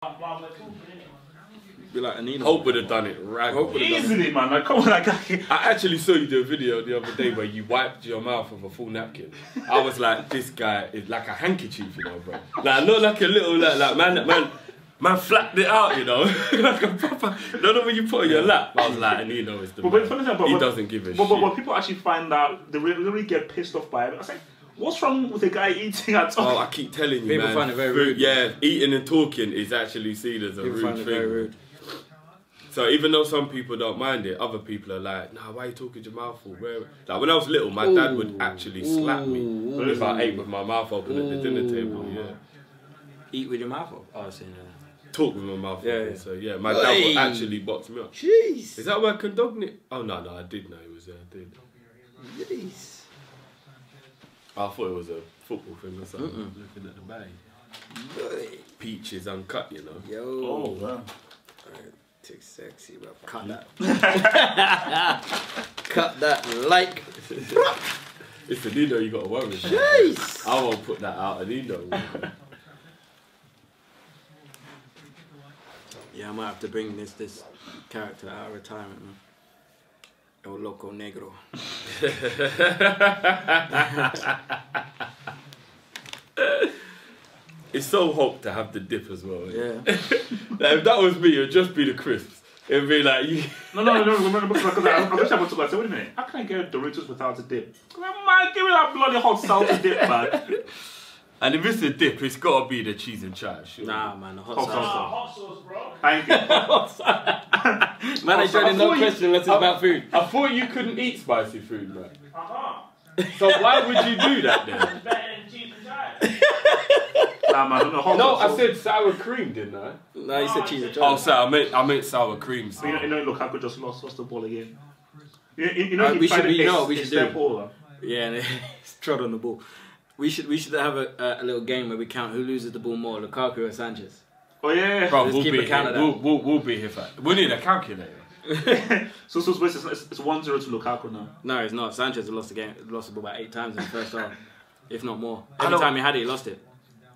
Be like Anino. Hope would have done it right. Easily, man. Like, come on, like. I actually saw you do a video the other day where you wiped your mouth with a full napkin. I was like, this guy is like a handkerchief, you know, bro. Like, not like a little, like man flapped it out, you know. Like a proper, not when you put on your lap. I was like, Anino is the man. He doesn't give a shit. But people actually find out, they really get pissed off by it. I was like, what's wrong with the guy eating at all? Oh, I keep telling you, people man. find it very rude. Yeah, eating and talking is actually seen as a people rude find it thing. very rude. So even though some people don't mind it, other people are like, nah, why are you talking your mouth full? Like when I was little, my dad would actually slap me if I ate with my mouth open at the dinner table, yeah. Eat with your mouth open? Oh, I've seen that. Talk with my mouth open, Yeah. so yeah, my dad would actually box me up. Jeez. Is that where Condogne? Oh no, I did know he was there, I did. Jeez. I thought it was a football thing or something. Looking at the bag. Peaches uncut, you know. Yo. Oh, wow. Too sexy, bro. Cut that. Cut that like. It's the Nino you got to worry about. Jeez. I won't put that out of Nino. Yeah, I might have to bring this character out of retirement, man. El Loco Negro. It's so Hope to have the dip as well. Yeah. Like, if that was me, it'd just be the crisps. It'd be like you. No, because I was just about to say, wait a minute, how can I get Doritos without a dip? Man, give me that bloody hot salty dip, man. And if it's a dip, it's got to be the cheese and chives. Sure. Nah, man, the hot Hot sauce. sauce. Hot sauce, bro. Thank you. Man, ain't joining no question unless it's about food. I thought you couldn't eat spicy food, man. Uh-huh. So why would you do that then? It's better than cheese and chives. Nah, man, no, hot No, sauce. I said sour cream, didn't I? No, you said cheese and Oh, chives. sorry, I meant sour cream. So. You know, Lukaku just lost the ball again. You know, We should do. Over. Yeah, and he's trod on the ball. We should have a little game where we count who loses the ball more, Lukaku or Sanchez. Oh yeah. Bro, Let's we'll keep be a count here. of that. We'll be here for that. We need a calculator. So it's 1-0 to Lukaku now. No, it's not. Sanchez has lost the game. Lost the ball about 8 times in the first half, if not more. I Every don't- time he had it, he lost it.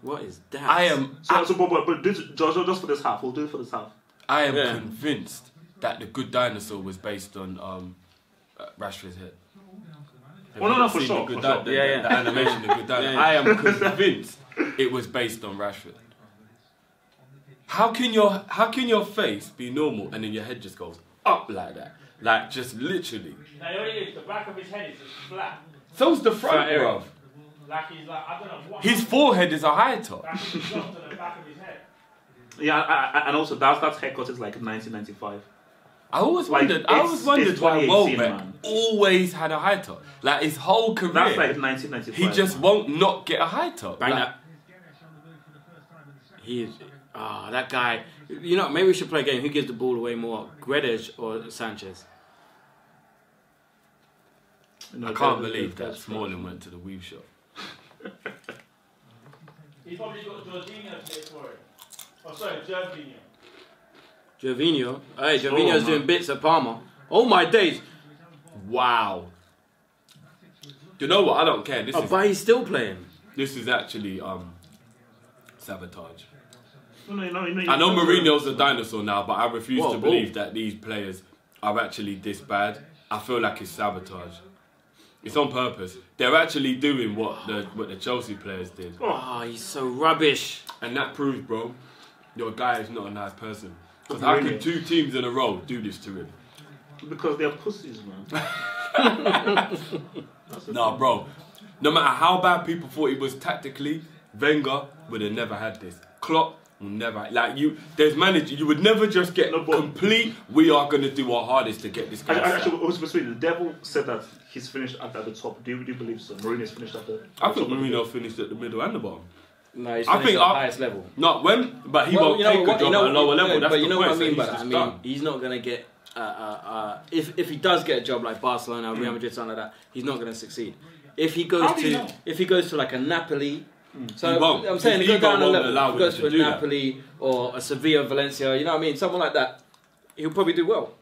What is that? I am But just for this half, we'll do it for this half. convinced that the Good Dinosaur was based on Rashford's head. Well, no, for Seen sure. The, Good For sure. Di- the, Yeah. the animation, The Good Dinosaur. Yeah. I am convinced it was based on Rashford. How can your face be normal and then your head just goes up like that? Like just literally. Now, you know what it is? The back of his head is just flat. So's the front, Front area. bruv. Like he's like, I don't know what. His forehead is a high top. Back of his dropped to the back of his head. Yeah, and also that haircut is like 1995. I always Like, wondered. I always it's wondered why 2018, Welbeck man. always had a high top. Like his whole career, That's like 1995. he just won't not get a high top. Bang Like, that. He is. That guy. You know, maybe we should play a game. Who gives the ball away more, Guedes or Sanchez? No, I can't believe that Smalling went to the weave shop. He's probably got Jorginho to play for it. Oh, sorry, Jorginho. Gervinho. Hey, Gervinho's man. doing bits at Parma. Oh my days. Wow. You know what? I don't care. But he's still playing. This is actually sabotage. No, I know Mourinho's a dinosaur now, but I refuse Whoa, to believe that these players are actually this bad. I feel like it's sabotage. It's on purpose. They're actually doing what the Chelsea players did. Oh, he's so rubbish. And that proves, bro, your guy is not a nice person. Because how can 2 teams in a row do this to him? Because they're pussies, man. Nah, bro. No matter how bad people thought he was tactically, Wenger would have never had this. Klopp will never. Like you, there's manager. You would never just get complete. We are gonna do our hardest to get this guy. Actually, it was between the devil said that he's finished at the top. Do you believe so? Mourinho's finished at the. I think Mourinho finished at the middle and the bottom. No, he's I finished think at the highest level. Not when, but he won't take a job at a lower level. That's but the you know point. what I mean So by he's that? I just mean, done. he's not going to get... if he does get a job like Barcelona, Real Madrid, something like that, he's not going to succeed. If he goes to like a Napoli... So He won't. I'm saying His go ego down a won't level. allow If he goes him to a to do that. Napoli or a Sevilla, Valencia, you know what I mean? Someone like that, he'll probably do well.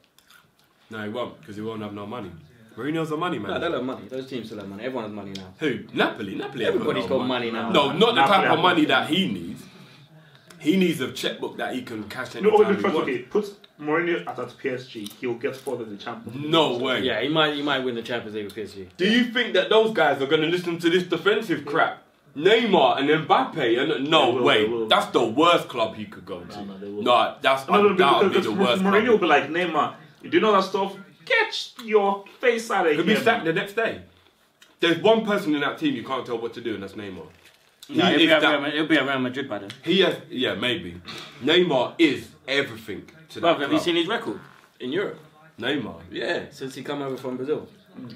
No, he won't, because he won't have no money. Mourinho's a money man. No, they'll have money. Those teams still have money. Everyone has money now. Who? Napoli. Napoli. Everybody's haven't got money now. No, not the Napoli type have of money money. that he needs. He needs a checkbook that he can cash No, anytime he first, wants. okay, put Mourinho at PSG. He'll get further in the Champions League. No way. Yeah, he might win the Champions League with PSG. Do you think that those guys are going to listen to this defensive crap? Neymar and Mbappe, and no They way. will. That's the worst club he could go to. No, they will. No, that's No, undoubtedly because the worst Mourinho will club. be like, Neymar, you do know that stuff? Get your face out of He'll here. be sacked the man. next day. There's one person in that team you can't tell what to do, and that's Neymar. No, He is that- he'll be at Real Madrid by then. He has, yeah, maybe. Neymar is everything to Bro, that have you club. seen his record in Europe? Neymar? Yeah, since he come over from Brazil.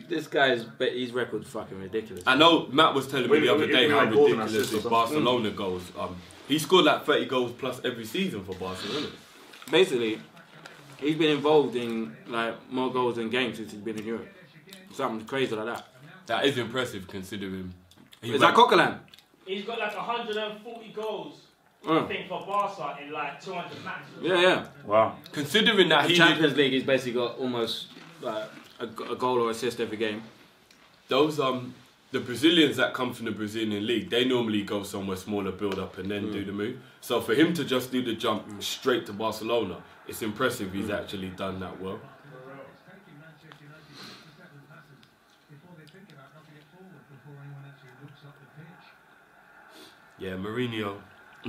This guy's his record's fucking ridiculous. I know Matt was telling me Wait, the other wait, day wait, how like goals and ridiculous assists or his something. Barcelona goals. He scored like 30 goals plus every season for Barcelona. Basically, he's been involved in like more goals than games since he's been in Europe. Something crazy like that. That is impressive considering. Is that Coquelin? He's got like 140 goals, I think, for Barca in like 200 matches. Yeah. Wow. Considering that The he Champions League, he's basically got almost like a goal or assist every game. those the Brazilians that come from the Brazilian league, they normally go somewhere smaller, build up, and then do the move. So for him to just do the jump straight to Barcelona, it's impressive. He's actually done that well. Yeah, Mourinho.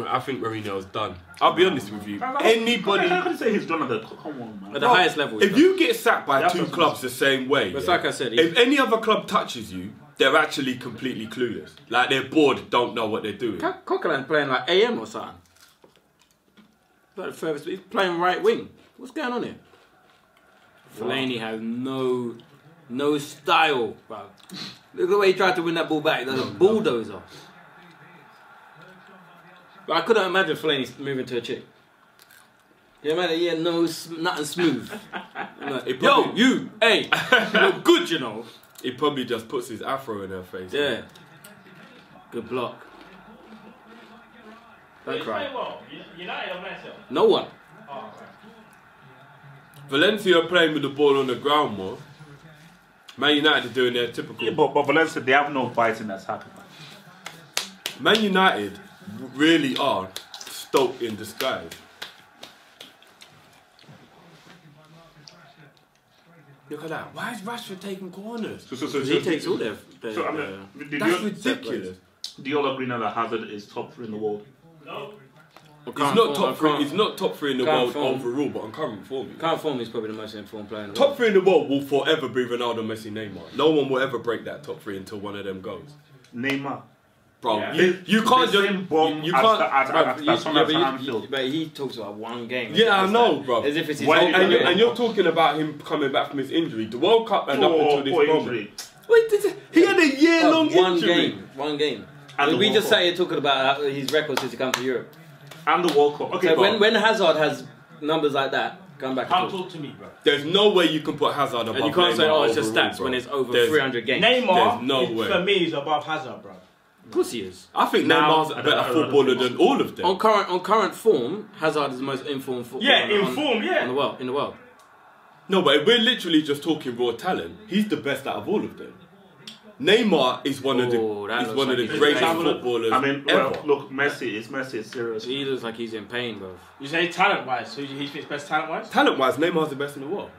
I think Mourinho's done. I'll be honest with you. Anybody. How can you say he's done at the... Come on, man. At the highest level. If you get sacked by That's two what- clubs the same way, But yeah, like I said, if any other club touches you, they're actually completely clueless. Like they're bored, don't know what they're doing. Coquelin's playing like AM or something. Like furthest, he's playing right wing. What's going on here? Fellaini has no style, bro. Look at the way he tried to win that ball back. That's a bulldozer. But I couldn't imagine Fellaini moving to a chick. Yeah, man, yeah, nothing smooth. I'm like, It yo, probably- you, hey, you look good, you know. He probably just puts his afro in her face. Yeah. Good block. Don't He's cry. playing well. United or Valencia? No one. Oh, right. Valencia are playing with the ball on the ground more. Man United are doing their typical. Yeah, but Valencia, they have no bite in that happening. Man United really are Stoke in disguise. Look at that. Why is Rashford taking corners? So He takes all their So, I mean, did That's you, ridiculous. do you all agree now that Hazard is top 3 in the world? No. He's not top three. He's not top 3 in the Can't world form. overall, but on current form. Current form is probably the most informed player in the Top world. 3 in the world will forever be Ronaldo, Messi, Neymar. No one will ever break that top 3 until one of them goes. Neymar. Bro, Yeah. you can't The just same bomb you as can't. the- as- Bro, as- as someone at Anfield. but he talks about one game. Yeah, I As know, that- bro. As if it's his Why- whole and And, career. you're talking about him coming back from his injury. The World Cup and up until this poor moment. injury. Wait, he had a year-long One injury. game. And we the just World say talking about his record since he come to Europe. And the World Cup. Okay, So but when Hazard has numbers like that, come back. Can't and talk. talk to me, bro. There's no way you can put Hazard above And you can't say, Neymar oh, it's just overall, stats bro. when it's over There's- 300 games. Neymar, There's no way. for me, is above Hazard, bro. Of course he is. I think Now, Neymar's a I better don't footballer know. than all of them. On current form, Hazard is the most informed footballer. Yeah, informed, yeah. in the world. No, but if we're literally just talking raw talent, he's the best out of all of them. Neymar is one of Oh, that the looks one of like the he's greatest in pain. footballers I mean, ever. well, look, Messi is serious. He looks like he's in pain, bro. You say talent-wise, who he thinks best talent-wise? Talent-wise, Neymar's the best in the world.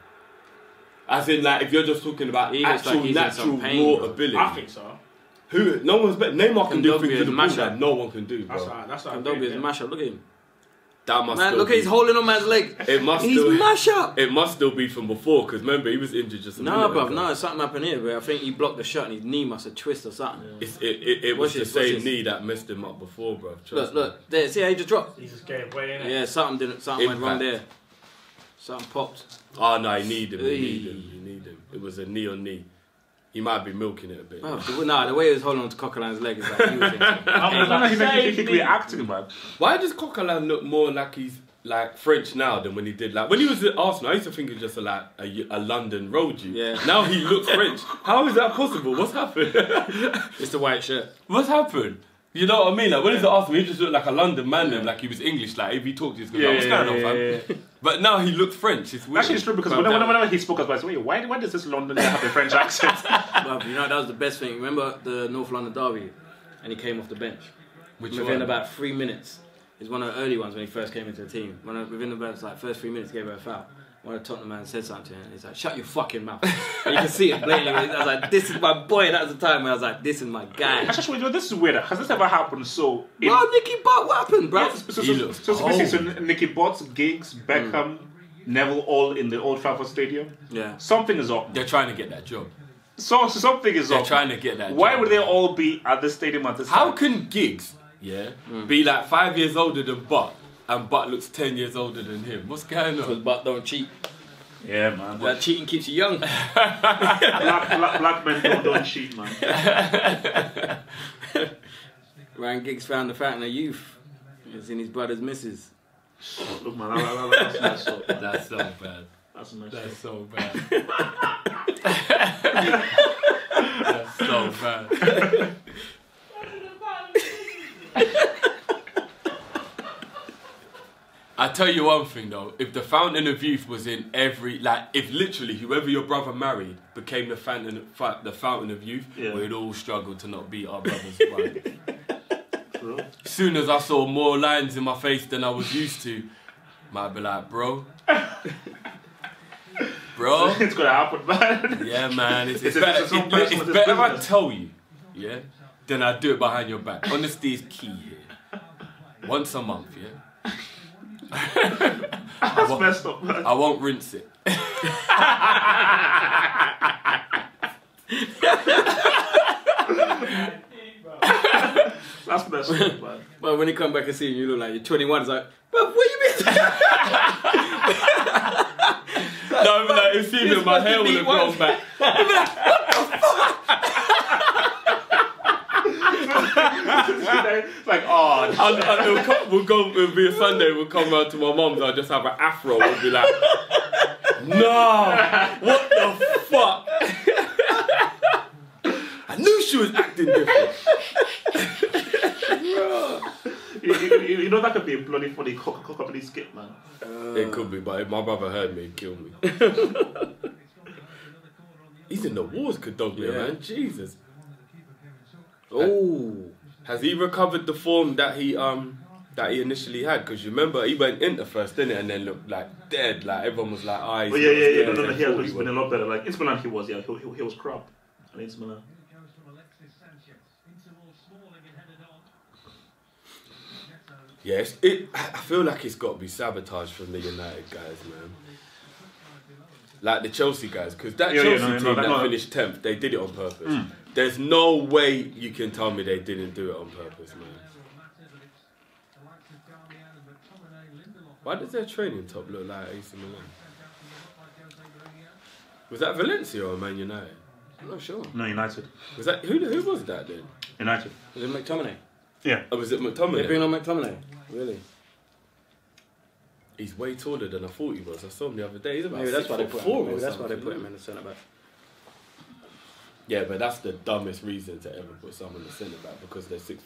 As in, like, if you're just talking about He looks actual like he's in some natural pain, raw bro. ability, I think so. who? No one's better. Neymar can do Kondogbia things is with the ball mashup. that no one can do, bro. That's what I Kondogbia agree, is a yeah. mashup. Look at him. That must Man, still look at be- he's holding on man's leg. It must He's still. mash up. It must still be from before, because remember he was injured just a No, minute bro, ago. no, something happened here, bro. I think he blocked the shot and his knee must have twisted or something. It was Watch the this, watch same this. knee that messed him up before, bro. Trust Look, there. See how he just dropped? He's just getting way in it. Yeah, something went wrong Impact. there. Something popped. Me. Oh no, he need him. He Hey. need him. He need him. It was a knee on knee. He might be milking it a bit. Bro, the way he was holding on to Coquelin's leg is like he was in some He could be acting, man. Why does Coquelin look more like he's like French now than when he did like when he was at Arsenal? I used to think he was just a London road Jew. Yeah. Now he looks French. How is that possible? What's happened? It's the white shirt. What's happened? You know what I mean? Like when he was at Arsenal, he just looked like a London man. Then, like he was English. Like if he talked, he's like, "What's going on, fam?" But now he looks French. It's weird. Actually, it's true because whenever he spoke, I was like, wait, why does this London guy have a French accent? Bro, you know, that was the best thing. Remember the North London derby? And he came off the bench. Which Within one? about 3 minutes. He's one of the early ones when he first came into the team. Within the first 3 minutes, he gave her a foul. One of the Tottenham man said something to him, and he's like, "Shut your fucking mouth." And you can see it blatantly. I was like, "This is my boy." That was the time when I was like, "This is my guy." This is weird. Has this ever happened? Bro, Nicky Butt, what happened, bro? So Nicky Butt, Giggs, Beckham, Neville, all in the Old Trafford Stadium. Yeah. Something is up. They're trying to get that job. So something is They're up. trying to get that Why job. would they all be at this stadium at this time? How can Giggs, be like 5 years older than Butt, and Butt looks 10 years older than him? What's going Because on? Butt don't cheat. Yeah, man. That cheating keeps you young. Black men don't cheat, man. Ryan Giggs found the fountain of youth. It's in his brother's missus. Look, man, that's messed up. That's so bad. That's messed That's up. so bad. That's so bad. I tell you one thing though, if the fountain of youth was in every, like, if literally whoever your brother married became the fountain of youth, we'd all struggle to not beat our brother's wife. As soon as I saw more lines in my face than I was used to, might be like, bro, It's gonna happen, man. yeah, man, it's It's better. so personal, It's it's better if I business. tell you, yeah, than I do it behind your back. Honesty is key here. Once a month, yeah. That's messed up, man. I won't rinse it. That's messed up, man. But when he come back and see you, you look like you're 21. It's like, but what you been? No, I'm like, it's even my hair would have grown back. It's like, oh, It'll be a Sunday, we'll come round to my mum's, I'll just have an afro, we'll be like, no, what the fuck? I knew she was acting different. you know that could be a bloody funny comedy skit, man. It could be, but if my brother heard me, he'd kill me. He's in the wars, Kadoglia, man. Jesus. Oh. Has he recovered the form that he initially had? Because you remember he went into first, didn't it? And then looked like dead. Like everyone was like, "Ah, he's No, he's been a lot better. Like Inter Milan, he was crap. And Inter Milan. Yes, I feel like it's got to be sabotaged from the United guys, man. Like the Chelsea guys, because that Chelsea team that finished 10th, they did it on purpose. There's no way you can tell me they didn't do it on purpose, man. Why does their training top look like AC Milan? Was that Valencia or Man United? I'm not sure. No, United. Was that who was that then? United. Was it McTominay? Yeah. Oh, was it McTominay? They bring on McTominay? Really? He's way taller than I thought he was. I saw him the other day. He's about Maybe that's why they put him. Maybe that's why they something. put him in the centre back. Yeah, but that's the dumbest reason to ever put someone in the centre back because they're 6'4".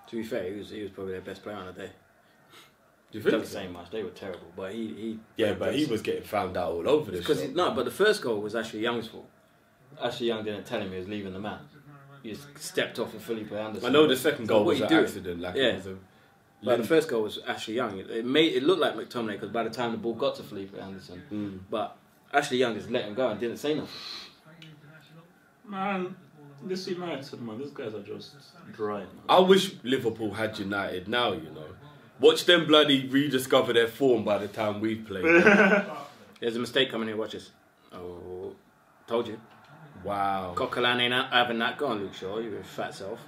To be fair, he was probably their best player on the day. Do you Doesn't think? say much. They were terrible, but he. Yeah, but he was getting found out all over the Because shop. no, but the first goal was Ashley Young's fault. Ashley Young didn't tell him he was leaving the man. He just stepped off of Felipe Anderson. I know the second goal was what an you do? accident. Like Yeah. it was a But the first goal was Ashley Young. It looked like McTominay because by the time the ball got to Felipe Anderson, but Ashley Young just let him go and didn't say nothing. Man, this United, man, these guys are just dry, man. I wish Liverpool had United now, you know. Watch them bloody rediscover their form by the time we've played. There's a mistake coming here, watch this. Oh, told you. Wow. Coquelin ain't having that. Go on, Luke Shaw, you fat self.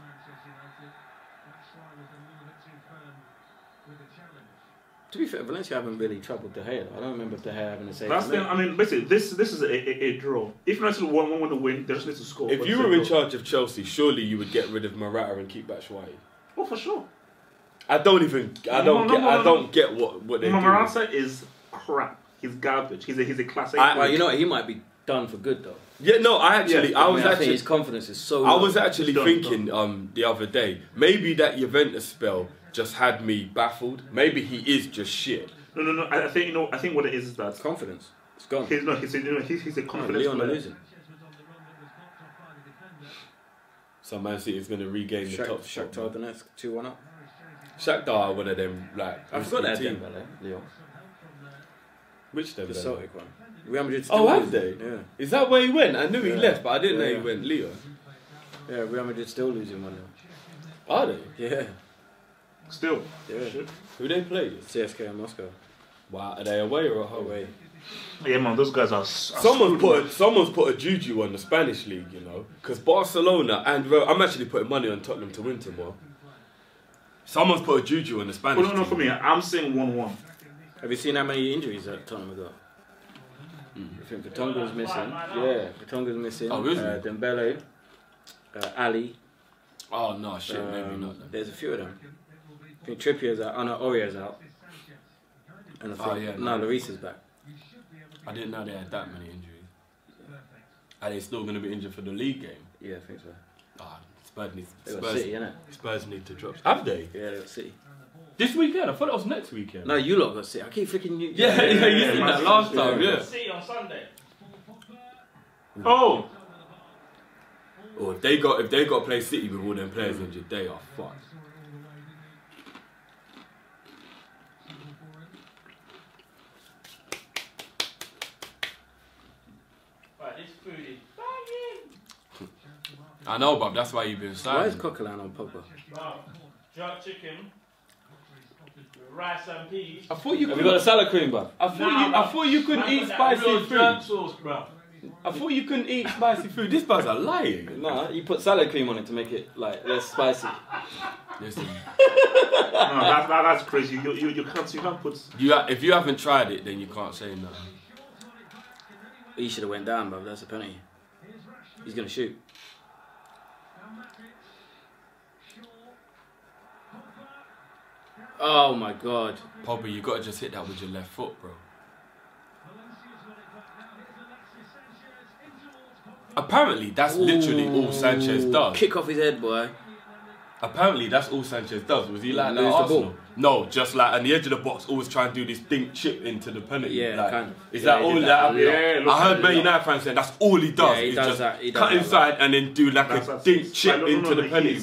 To be fair, Valencia haven't really troubled De Gea. I don't remember De Gea having the same. That's the, I mean, basically, this is a draw. If United want to win, they just need to score. If you were in charge of Chelsea, surely you would get rid of Morata and keep Batshuayi. Oh, for sure. I don't get what they do. Morata is crap. He's garbage. He's a classic. Well, you know what? He might be done for good though. Yeah, no, I think his confidence is so. I low. was actually thinking the other day, maybe that Juventus spell just had me baffled. Maybe he is just shit. No. I think what it is that confidence. It's gone. He's a confidence Leon are player. losing. So Man City is going to regain the top spot. Shakhtar Donetsk 2-1 up. Shakhtar are one of them, like... I forgot that team. Dembele, Lyon. Which Dembele? The Celtic one. Real Madrid Oh, still have losing. they? Yeah. Is that where he went? I knew he Yeah. left, but I didn't know Yeah. he went Lyon. Yeah, Real Madrid still losing 1-0. Are they? Yeah. Still. Yeah. Who they play? CSK in Moscow. Wow, are they away or at home? Away. Yeah, man, those guys are. Someone's put a juju on the Spanish league, you know, because Barcelona and I'm actually putting money on Tottenham to win tomorrow. Someone's put a juju on the Spanish. No, for me, I'm saying 1-1. Have you seen how many injuries that Tottenham have got? I think Vertonghen's missing. Yeah, Vertonghen's missing. Oh, is he? Dembele, Ali. Oh no, shit, maybe not. Then. There's a few of them. I think Trippier's out. Oh no, Aurier's out. And I think, Lloris is back. I didn't know they had that many injuries. Are they still going to be injured for the league game? Yeah, I think so. Spurs They got City, innit? Spurs need to drop. Have they? Yeah, they got City. This weekend? I thought it was next weekend. No, you lot got City. I keep freaking you. Yeah, you did that last time, yeah. See on Sunday. Oh! Or if they got to play City with all them players injured, they are fucked. Right, this food is banging. I know, but that's why you've been Why is silent. Coquelin on Pogba? Wow. Jerk chicken. With rice and peas. I thought you Have could. you got a salad cream, bro? I thought you couldn't Man, eat put that spicy real jerk food. sauce, bro. I thought you couldn't eat spicy food. This guy's a liar. No, you put salad cream on it to make it like less spicy. Listen, No, that's crazy. You can't put. if you haven't tried it, then you can't say no. He should have went down, bro. That's a penalty. He's gonna shoot. Oh my god. Pogba, you gotta just hit that with your left foot, bro. Apparently, that's literally all Sanchez does. Kick off his head, boy. Apparently, that's all Sanchez does. Was he like that Lose at the Arsenal? ball. No, just like on the edge of the box, always try and do this dink chip into the penalty. Yeah, like, kind of. Is Yeah, that he all did that? that. Yeah, I heard Man United fans saying that's all he does. Yeah, he is does just that. He does cut that, inside and then do like a dink chip into the penalty.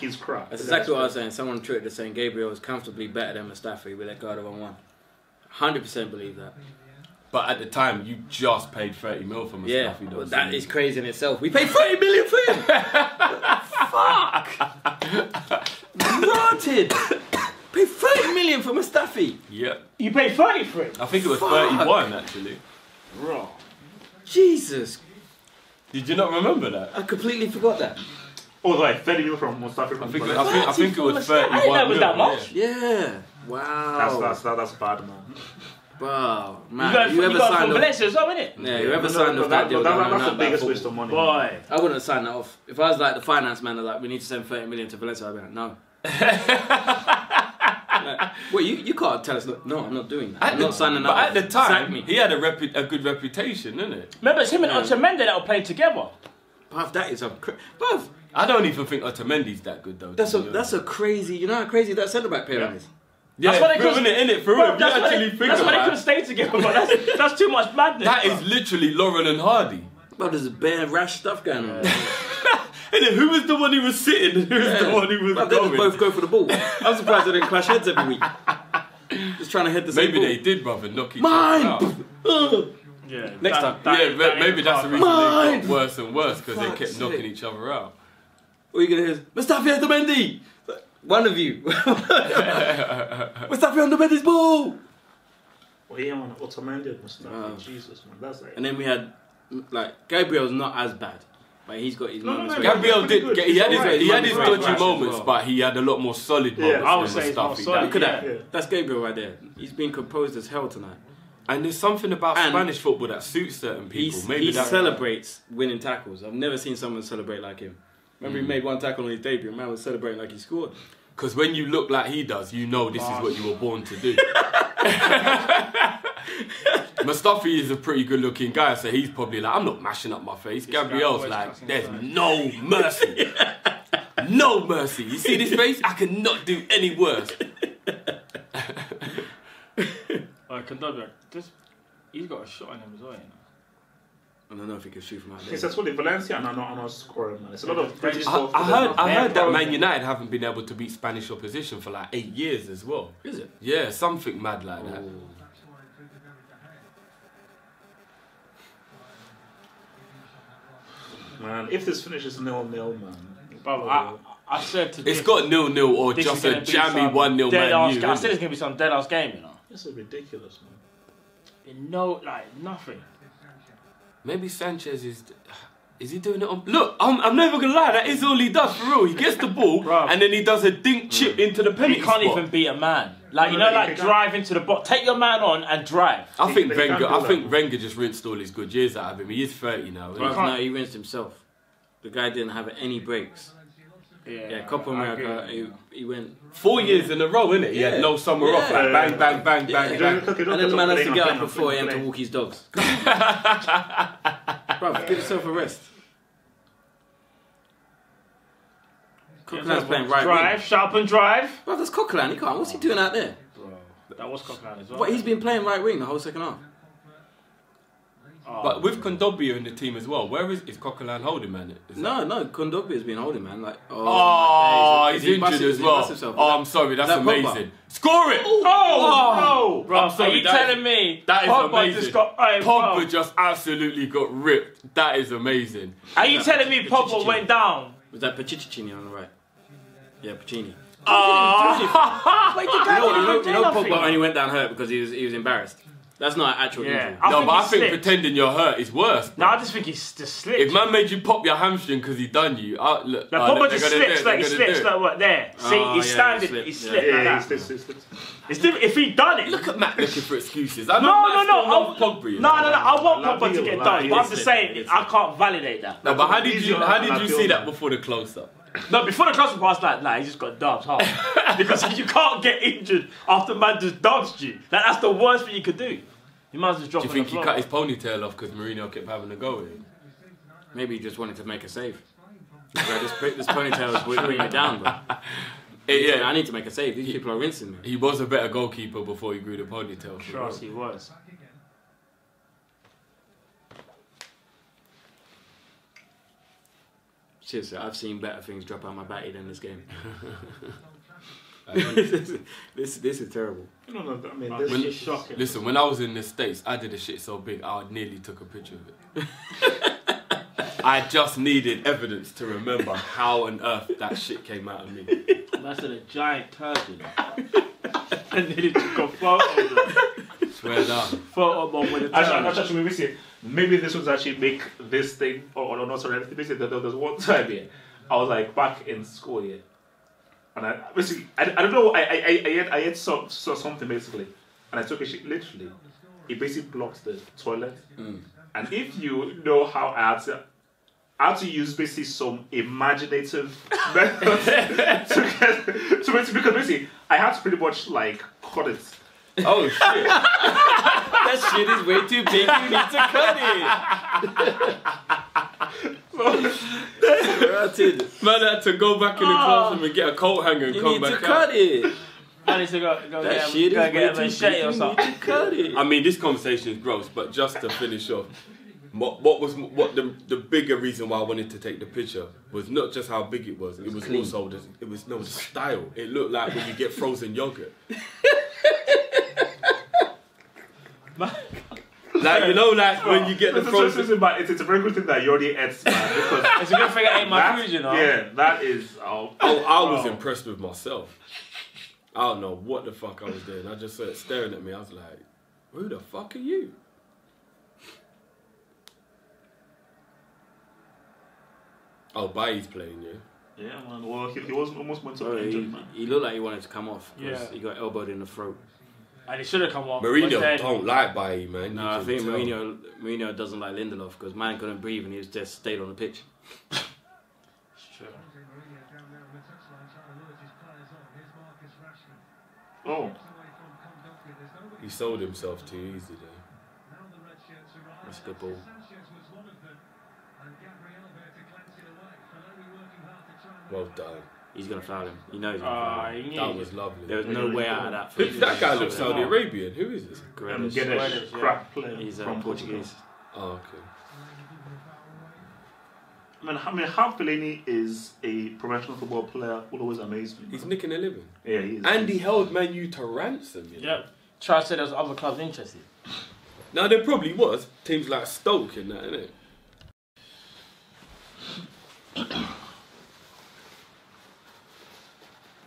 He's crap. That's exactly what I was saying. Someone tweeted to saying Gabriel is comfortably better than Mustafi with that guard of 1-1. 100% believe that. But at the time, you just paid 30 mil for Mustafi. Yeah, though, well, so that you- is crazy in itself. We paid 30 million for him. Fuck. Granted. Paid 30 million for Mustafi. Yeah. You paid 30 for it? I think it was Fuck. 31 actually. Bro. Jesus. Did you not remember that? I completely forgot that. Oh, like 30 mil from Mustafi. I think it was 31 I didn't know it was that mil, much. Yeah. Wow. That's bad, man. Wow. You Man, got whoever from signed off. Valencia as well, innit? Yeah, whoever signed off that deal. don't know That's the nothing biggest about waste of football. money. Boy. I wouldn't have signed that off. If I was like the finance man, I was like, we need to send 30 million to Valencia, I'd be like, no. Like, well, you can't tell us, no, I'm not doing that. I'm not signing that But off. at the Sack time, me. he had a good reputation, didn't it? Remember, it's him and Otamendi that were playing together. Bruv, that is a... Bruv, I don't even think Otamendi's that good though. that's a crazy... You know how crazy that centre-back pairing is? Yeah, That's why they bro, couldn't- innit, for Bro, real. If you actually think that's why they about couldn't it, stay together, but that's too much madness. that bro. is literally Lauren and Hardy. Bro, there's bare rash stuff going on. And then who was the one who was sitting and who was the one who was Bruv, they just going? both go for the ball. I'm surprised they didn't clash heads every week. Just trying to head the same Maybe ball. they did, brother, knock each Mine! other out. Yeah, Next time. Maybe that's the reason Mine! they got worse and worse, because they Fuck's kept knocking sake. each other out. All you're going to hear is, Mustafi Otamendi! One of you. Mustafi Otamendi's ball! Oh, yeah, man. Otamendi and Mustafi. Jesus, man. That's like. And then we had, like, Gabriel's not as bad. Like, he's got his No, no, moments. no, where- Gabriel pretty did. good. He had He's alright. his He's dodgy alright. moments, well. but he had a lot more solid moments. I would than say he's more Mustafi. solid. Look at that. Yeah. That's Gabriel right there. He's been composed as hell tonight. And there's something about And Spanish football that suits certain people. Maybe He that's celebrates winning tackles. I've never seen someone celebrate like him. Remember he made one tackle on his debut and man was celebrating like he scored. because when you look like he does, you know this is what you were born to do. Mustafi is a pretty good looking guy, so he's probably like, I'm not mashing up my face. Gabriel's always like, cussing there's aside. no mercy. No mercy. You see this face? I cannot do any worse. Like, Kondogbia, he's got a shot in him as well, you know. I don't know if he can shoot from out there. It's actually Valencia and I'm not scoring, man. It's a lot of British I stuff. heard that Man United haven't been able to beat Spanish opposition for like 8 years as well. Is it? Yeah, something mad like that. Man, if this finishes 0-0, man. Bro, I said to It's got 0-0 or this just is a gonna be jammy some 1-0 dead Man ass U. game. I said it's gonna be some dead ass game, you know. This is ridiculous, man. No, like nothing. Maybe Sanchez is he doing it on... Look, I'm never going to lie, that is all he does, for real. He gets the ball, Bruv. and then he does a dink chip into the penalty You can't spot. even beat a man. Like, you know, like drive into the box. Take your man on and drive. I think They can't do that. Wenger just rinsed all his good years out of him. He is 30 now. Well, no, he rinsed himself. The guy didn't have any breaks. Yeah, Copa America, he went 4 years in a row, innit? He had no summer off. Like bang, bang, bang, bang, Yeah. bang. And then the man has to get up at 4 AM to walk his dogs. Bro, give yourself a rest. Coquelin's playing right Drive, wing. sharp and drive. Bro, that's Coquelin. He can't. What's he doing out there? Bro, that was Coquelin as well. What, he's been playing right wing the whole second half. Oh, But with Kondogbia in the team as well, where is Coquelin holding, man? No, Kondogbia has been holding, man. Like, Oh, my days. he's injured busted- as he well. busted himself. Oh, I'm sorry, that's That Pogba? amazing. Score it! Oh, bro, I'm sorry, are you that is- telling me That is Pogba amazing. just got... Hey, Pogba bro, just absolutely got ripped. That is amazing. are you telling me Pogba went down? Was that Pacicini on the right? Yeah, Pacini. Wait, the guy You know Pogba only went down hurt because he was embarrassed. That's not an actual Yeah. injury. I No, think but I he think slipped. pretending you're hurt is worse. No, I just think he's just slipped. If man made you pop your hamstring because he done you, look, Like, look, Pogba they're just gonna do slips it, like he they're gonna slips do it. like what there. See, Oh, he's yeah, standing, he slipped, he yeah. slipped Yeah, like that. it's It's different. If he done it, Look at Matt looking for excuses. I know no, Matt still loves no, Pogba. you no, know. I want Like, Pogba to get done. But I'm just saying, I can't validate that. No, but how did Easier you than see that Lampard. before the close-up? No, before the close-up, I was like, nah, he just got dubbed hard. Because you can't get injured after man just dubs you. That's the worst thing you could do. You might as well drop Do you on think the he floor. cut his ponytail off because Mourinho kept having a go at him? Maybe he just wanted to make a save. Bro, this ponytail is bringing me down, bro. Yeah, I need to make a save. These people are rinsing me. he was a better goalkeeper before he grew the ponytail. for Trust real. he was. Seriously, I've seen better things drop out my batty than this game. this is terrible. No, I mean, This this is shocking. Listen, when I was in the States, I did a shit so big, I nearly took a picture of it. I just needed evidence to remember how on earth that shit came out of me. That's a giant turd, and then he took a photo. Swear down. Photo bomb with a actually, maybe this was actually make this thing, or not sorry, basically there was one time here, I was like back in school here, and I don't know, I had saw something basically, and I took a shit literally, it basically blocked the toilet, and if you know how I had to use basically some imaginative methods to basically, because basically I had to pretty much like cut it. Oh shit. That shit is way too big. You need to cut it. Man had to go back in the classroom and get a coat hanger and You come need to back cut out. it. I need to go That get shit him, is go way get too him a big. shitty You or need something. to cut it. I mean, this conversation is gross, but just to finish off, what the bigger reason why I wanted to take the picture was not just how big it was clean. also the style. It looked like when you get frozen yogurt. Like, you know, like when you get the frozen. It's a very good thing that you already ate, man, because It's a good thing I ate my that, food, you know. yeah, that is. I was impressed with myself. I don't know what the fuck I was doing. I just saw it staring at me. I was like, who the fuck are you? Oh, Bailly's playing, yeah? Yeah, man. Well, he was almost went to Bro, injured, man. he looked like he wanted to come off because Yeah. he got elbowed in the throat. And it should have come off. Mourinho but then- don't like Bailly, man. No, You I can think tell. Mourinho doesn't like Lindelof because man couldn't breathe and he was just stayed on the pitch. It's true. Oh, He sold himself too easy there. That's a good ball. Well done. He's gonna foul him. He knows he's gonna foul him. he That needs- was lovely. There was no way out of that. For him. That guy looks Saudi Arabian. Who is this? Grealish. get a Swedish, yeah. crap player He's from Portuguese. Oh, okay. I mean, how Fellaini is a professional football player will always amaze me. He's nicking a living. Yeah, he is. And he held Man U to ransom. You know? Yeah. Try to say there's other clubs interested. Now, there probably was teams like Stoke and that, innit?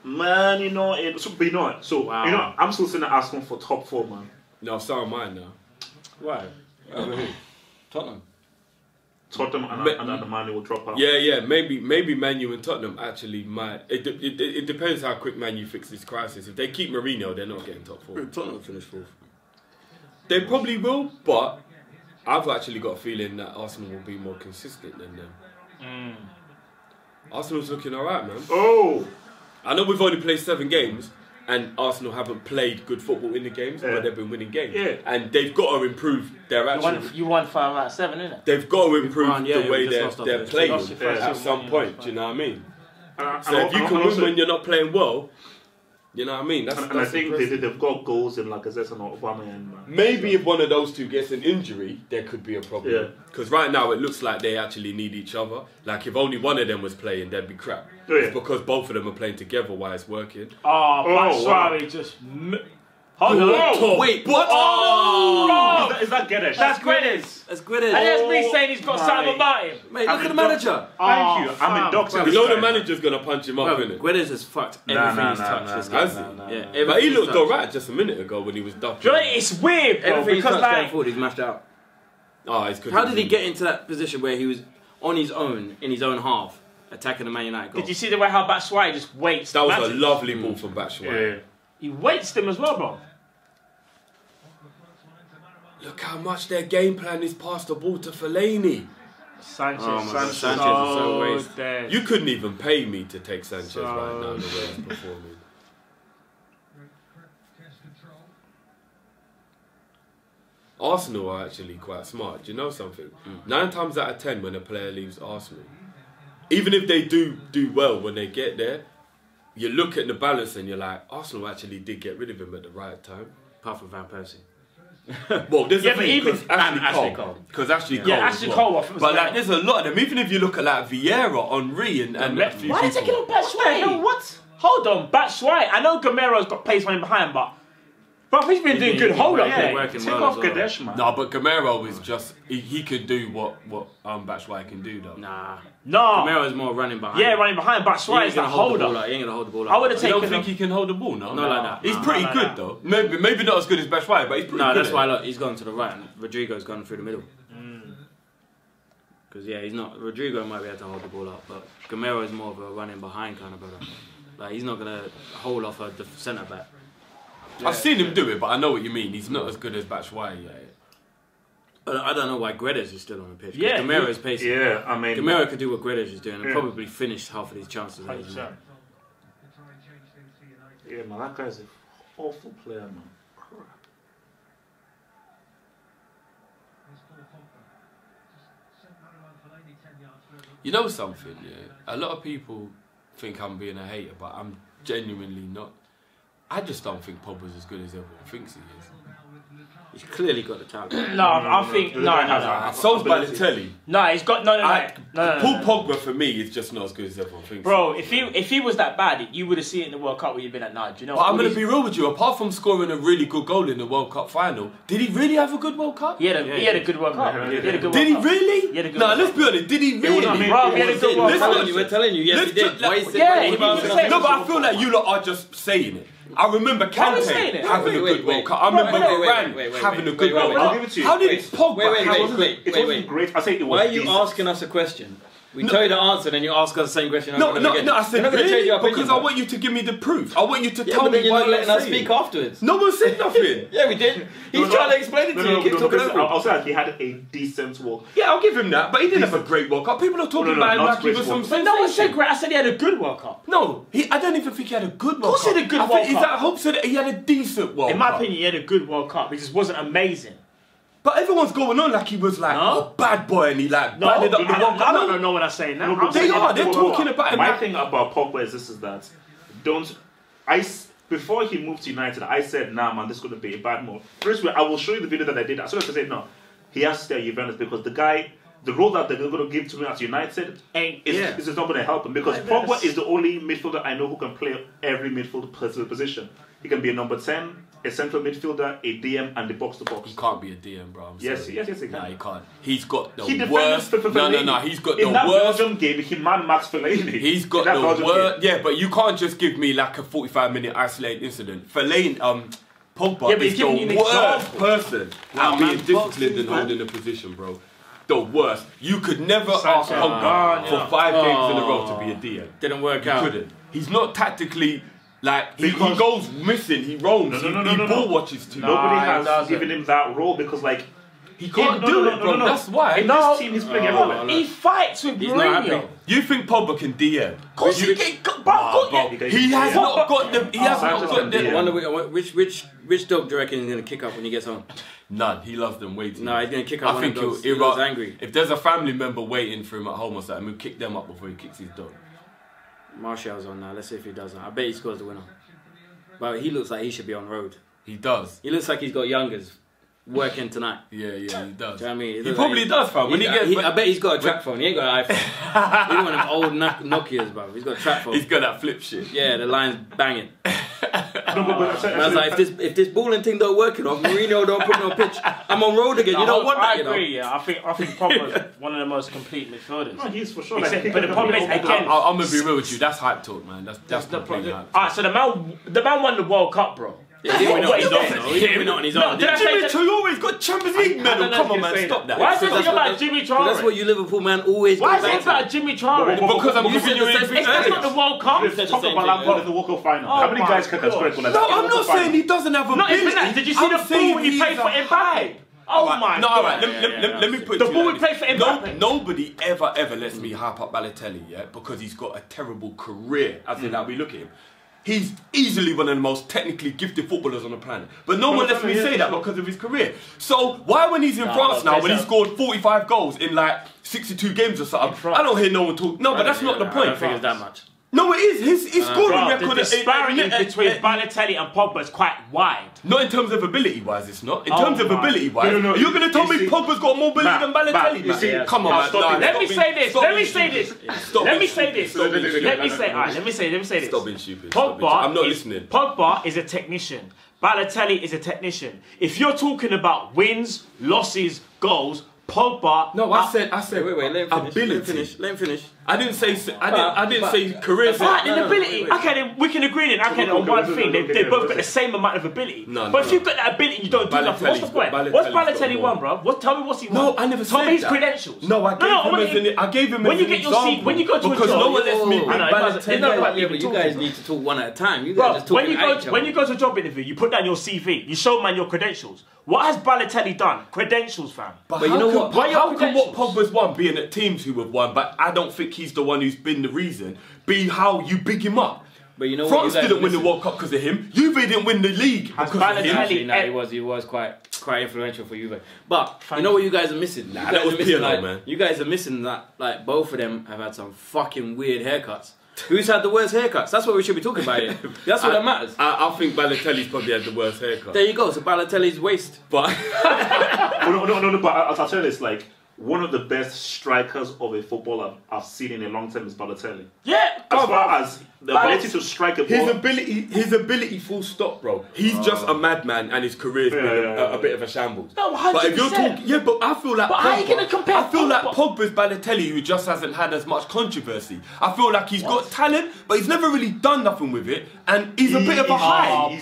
Man, you know, I'm still sitting asking for top 4, man. No, so am I now. Why? Over who? Tottenham. Tottenham and Man U will drop out. Yeah. Maybe Man U and Tottenham actually might. It depends how quick Man U fix this crisis. If they keep Mourinho, they're not getting top 4. Tottenham finished 4th. They probably will, but I've actually got a feeling that Arsenal will be more consistent than them. Arsenal's looking alright, man. Oh! I know we've only played 7 games, and Arsenal haven't played good football in the games, but they've been winning games. Yeah. And they've got to improve their actual... You won 5 out of 7, innit? They've got to improve Yeah, the way we just they're lost playing our at some point, do you know what I mean? And So if you can win when you're not playing well, you know what I mean? That's I think they've got goals in Lacazette and Aubameyang, man. Maybe if one of those two gets an injury, there could be a problem. Yeah. Because right now it looks like they actually need each other. Like if only one of them was playing, they'd be crap. Oh, yeah. It's because both of them are playing together while it's working. Batshuayi just... Hold on. Oh, wait, what? Oh! Is that Guedes? That's Guedes. That's Guedes. And that's me saying he's got something about him. Mate, look at the manager. Thank you. I'm in docs. You know the manager's going to punch him up, Bro, innit? Guedes has fucked everything he's touched this game. Has he? Yeah, But he everything looked he's touched. alright just a minute ago when he was ducked. Do you know, it's weird, bro, Everything he's because touched going like... forward, he's mashed out. Oh, it's 'cause How did he get into that position where he was on his own, in his own half, attacking the Man United goal? Did you see the way how Batshuayi just waits? That was a Matic? lovely ball from Batshuayi. Yeah. He waits them as well, bro. Look how much their game plan is pass the ball to Fellaini. Sanchez, Oh my God, Sanchez Sanchez is so is wasted. dead. You couldn't even pay me to take Sanchez right now the way he's performing. Arsenal are actually quite smart. Do you know something? 9 times out of 10 when a player leaves Arsenal, even if they do well when they get there, you look at the balance and you're like, Arsenal actually did get rid of him at the right time. Apart from Van Persie. Well, there's Yeah, a but thing even- because Ashley Ashley Cole. Cole. Because Ashley Cole. Yeah, as Ashley well. Cole, I think was But like- like, there's a lot of them. Even if you look at like Vieira, Henry, and Metfield. Why are they people. taking on Batshuayi? No, what? Hold on, Batshuayi. I know Gamero's got pace running behind, but he's been doing good hold up Yeah, there. working Take well off as well. Guedes, man. No, but Gamero is just he can do what Batshuayi can do though. Nah. No. Gamero's more running behind. Yeah, running behind. He Batshuayi ain't is the gonna hold the hold ball up. up. He ain't gonna hold the ball up. I would have You don't taken think him. he can hold the ball? No, Not like that. He's No, pretty like good that. though. Maybe not as good as Batshuayi, but he's pretty No, good. that's at why it. look, he's gone to the right and Rodrigo's gone through the middle. Because he's not. Rodrigo might be able to hold the ball up, but Gamero is more of a running behind kind of brother. Like he's not gonna hold off a centre back. I've seen him do it, but I know what you mean. He's not as good as Batshuayi. I don't know why Guedes is still on the pitch. Yeah, Gamero is pacey. Yeah, I mean... Gamero could do what Guedes is doing and Yeah. probably finish half of these chances. that he's made. 100%. Yeah, man, that guy's an awful player, man. You know something, yeah? A lot of people think I'm being a hater, but I'm genuinely not. I just don't think Pogba's as good as everyone thinks he is. He's clearly got the talent. No, I think The no. guy has a- So's Balotelli. No, he's got no. Paul Pogba for me is just not as good as everyone thinks. Bro, if he was that bad, you would have seen it in the World Cup where you've been at night. Do you know? But I'm all going to these- be real with you. Apart from scoring a really good goal in the World Cup final, did he really have a good World Cup? He had a good World Cup. Yeah, He had a good Did he World Cup. really? He had a good No, World let's Cup. be honest. Did he really? I mean, Bro, he had a good World Listen, Cup. We're telling you, yes, he did. Why is it? Yeah, why he keep was asking saying- us No, this? but I feel like you lot are just saying it. I remember Why are we saying Kante it? having a Wait, good wait, World Cup. I remember wait, Varane having a good wait, World wait, Cup. I'll give it to you. How did Wait, Pogba wait, have It wasn't wait. great. I say it was Why are you decent. asking us a question? We tell you the answer, then you ask us the same question. No, over and again. I said We're not gonna change really your opinion, because I bro. want you to give me the proof. I want you to Yeah, tell but then me you're why not you're letting us saying speak it. afterwards. No one said nothing. Yeah, we did. He's trying to explain it to you. You keep talking because over him. I'll say like he had a decent walk. Yeah, I'll give him that, but he didn't have a great World Cup. People are talking No, about him not like he great was some World But no one said sensation. great. I said he had a good World Cup. No, I don't even think he had a good World Cup. course he had a good I World think Cup. Is that Hope said that he had a decent World In my Cup. opinion, he had a good World Cup. He just wasn't amazing. But everyone's going on like he was like No. a bad boy and he like No, banded up the World Cup. I don't know what I'm saying now. No, but They see, are. They're talking about him. My like- thing about Pogba is this: is that before he moved to United, I said, "Nah, man, this is going to be a bad move." First, I will show you the video that I did. As soon as I said no, he has to stay at Juventus because the guy the role that they're going to give to me at United is not going to help him because Pogba is the only midfielder I know who can play every midfield position. He can be a number 10, a central midfielder, a DM, and the box-to-box. He can't be a DM, bro. Yes, he can. No, he can't. He's got the He worst. No. He's got the in that worst. Belgium game, he man-marks Fellaini. He's got the worst. Yeah, but you can't just give me like a 45-minute isolated incident. Fellaini, Pogba is the worst person at being disciplined and holding a position, bro. The worst. You could never ask Pogba for 5 games in a row to be a DM. Didn't work out. You couldn't. He's not tactically. Like, he goes missing, he roams, he ball watches too. Nobody has given him that role because, like, he can't do it, bro. That's why. In this team, he's playing everywhere. He fights with Mourinho. You think Pogba can DM? Of course he can. He has not got the. He has not got the. I wonder which dog do you reckon he's going to kick up when he gets home? None. He loves them waiting. No, he's going to kick up one of those. He was angry. If there's a family member waiting for him at home or something, he'll kick them up before he kicks his dog. Martial's on now. Let's see if he does that. I bet he scores the winner. But he looks like he should be on road. He does. He looks like he's got youngers working tonight. Yeah, he does. Do you know what I mean? He probably does, fam. When I bet he's got a trap phone. He ain't got an iPhone. He's one of them old Nokias, bro. He's got a trap phone. He's got that flip shit. Yeah, the line's banging. I was like, if this balling thing don't work, Mourinho don't put me on pitch, I'm on road again. You don't want that, I agree, yeah. I think Pogba's one of the most complete midfielders. No, he is for sure. But the problem is, again... I'm going to be real with you. That's hype talk, man. That's the problem. Alright, so the man won the World Cup, bro. Yeah, he didn't win on his own. Jimmy Traore got Champions League medal. Come on, man, stop that. Why is it about Jimmy Traore? That's what you Liverpool man always. Why is it about Jimmy Traore? Because I'm giving you everything. That's not the World Cup. Talk about Lampard in the World Cup final. How many guys can score goals? No, I'm not saying he doesn't have a Not even that. Did you see the ball when he played for Mbappe? Oh my God. No, alright, let me put it the ball we played for Mbappe. Nobody ever lets me hype up Balotelli, yeah, because he's got a terrible career, as in that we look at him. He's easily one of the most technically gifted footballers on the planet. But no one lets me say that because of his career. So why when he's in France now, when he scored 45 goals in like 62 games or something, I don't hear no one talk. No, but that's not the point. I don't think it's that much. No, it is. His scoring record... The disparity between Balotelli and Pogba is quite wide. Not in terms of ability-wise, it's not. In terms of ability-wise, you're going to tell me Pogba's got more ability than Balotelli, man? Come on, man. Let me say this. Let me say this. Stop being stupid. Pogba, I'm not listening. Pogba is a technician. Balotelli is a technician. If you're talking about wins, losses, goals, Pogba... No, I said. Wait, let him finish. Let him finish. I didn't say career. In ability. Okay, then we can agree then. Okay, on one thing, they both got the same amount of ability. But if you've got that ability, you don't do nothing. What's the point? What's Balotelli won, bro? Tell me what's he won. No, I never said that. Tell me his credentials. No, I gave him as an example. When you go to a job, because no one lets me bring Balotelli. Yeah, but you guys need to talk one at a time. You guys just talk when you go to a job interview, you put down your CV. You show man your credentials. What has Balotelli done? Credentials, fam. But you know what? How can what Pogba's won, being at teams who have won, but I don't think he's the one who's been the reason, be how you big him up. But you know France didn't win the World Cup because of him. Juve didn't win the league because of him. Actually, he was quite influential for Juve. But you know what you guys are missing? That was Pirlo, man. You guys are missing that. Like both of them have had some fucking weird haircuts. Who's had the worst haircuts? That's what we should be talking about here. That's what that matters. I think Balotelli's probably had the worst haircut. There you go. So Balotelli's waist. But no. But I'll tell you this, like. One of the best strikers of a footballer I've seen in a long time is Balotelli. Yeah, as far as the ability to strike a ball. His ability, full stop, bro. He's just a madman, and his career's been a bit of a shambles. No, 100%. But if you're talking, but I feel like. But how are you gonna compare? I feel like Pogba's Balotelli, who just hasn't had as much controversy. I feel like he's got talent, but he's never really done nothing with it, and he's a bit of a hype.